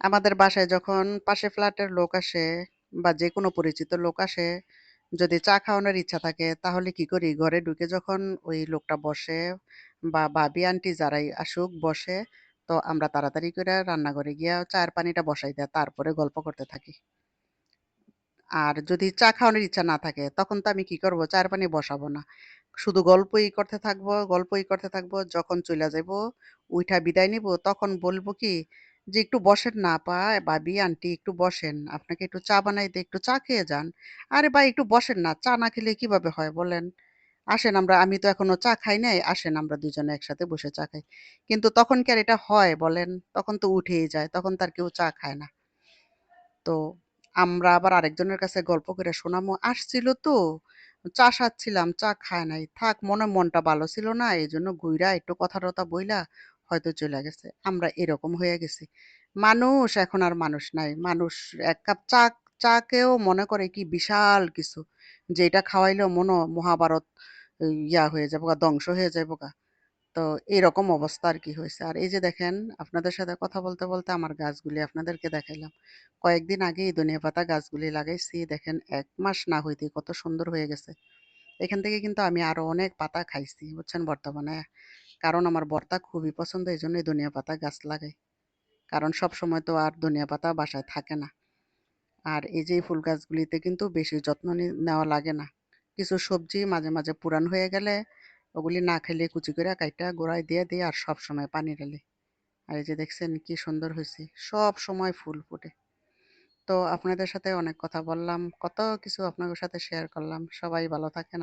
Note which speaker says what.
Speaker 1: আমাদের বাসায় যখন পাশে ফ্ল্যাটের লোক আসে বা যেকোনো পরিচিত লোক আসে, যদি চা খাওয়ানোর ইচ্ছা থাকে তাহলে কি করি? ঘরে ঢুকে যখন ওই লোকটা বসে বা ভাবি আন্টি যারাই আসুক বসে, তো আমরা তাড়াতাড়ি করে রান্নাঘরে গিয়া চায়ের পানিটা বসাই দেই। তারপরে গল্প করতে থাকি। আর যদি চা খাওয়ানোর ইচ্ছা না থাকে তখন তো আমি কি করব? চায়ের পানি বসাবো না। শুধু গল্পই করতে থাকবো, গল্পই করতে থাকবো। যখন চইলা যাইবো, উইঠা বিদায় নিবো তখন বলবো কি যে, "একটু বসেন না আপা, ভাবি, আন্টি একটু বসেন। আপনাকে একটু চা বানাই দেই, একটু চা খেয়ে যান।" "আরে ভাই একটু বসেন না। চা না খেলে কিভাবে হয় বলেন? আসেন আমি তো এখনো চা খাই নাই। আসেন আমরা দুজনে একসাথে বসে চা খাই।" কিন্তু তখন কি আর এটা হয় বলেন? তখন তো উঠেই যায়। তখন তো আর কেউ চা খায় না। তো আমরা আবার আরেকজনের কাছে গল্প করে শোনামো, "আসছিল তো, চা সাচ্ছিলাম, চা খায় নাই। থাক মনে হয় মনটা ভালো ছিল না, এজন্য ঘুইরা একটু কথা-টথা বইলা হয়তো চইলা গেছে।" আমরা এরকম হয়ে গেছি। মানুষ এখন আর মানুষ নাই। মানুষ ১ কাপ চাকেও মনে করে কি বিশাল কিছু। যে এটা খাওয়াইলেও মহাভারত হয়ে যাবোগা, ধ্বংস হয়ে যাইবোগা। তো এরকম অবস্থা আরকি হইছে। আর এই যে দেখেন, আপনাদের সাথে কথা বলতে, বলতে আমার গাছগুলি আপনাদেরকে দেখাইলাম। কয়েকদিন আগেই ধনিয়া পাতা গাছগুলি লাগাইছি। দেখেন ১ মাস না হইতেই কত সুন্দর হয়ে গেছে। এখান থেকে কিন্তু আমি আরো অনেক পাতা খাইছি, বুঝছেন বর্তমানে। কারণ আমার ভর্তা খুবই পছন্দ, এজন্যই ধনিয়া পাতা গাছ লাগাই। কারণ সবসময় তো আর ধনিয়া পাতা বাসায় থাকে না। আর এই যে এই ফুল গাছগুলিতে কিন্তু বেশি যত্ন নেওয়া লাগে না। কিছু সবজি মাঝে, মাঝে পুরান হয়ে গেলে ওগুলি না খাইলে কুচি কইরা কাইটা গোড়ায় দিয়ে দেই আর সবসময় পানি ঢালি। আর এই যে দেখছেন কি সুন্দর হইছে। সবসময় ফুল ফোটে। তো আপনাদের সাথে অনেক কথা বললাম। কত কিছু আপনাদের সাথে শেয়ার করলাম। সবাই ভালো থাকেন।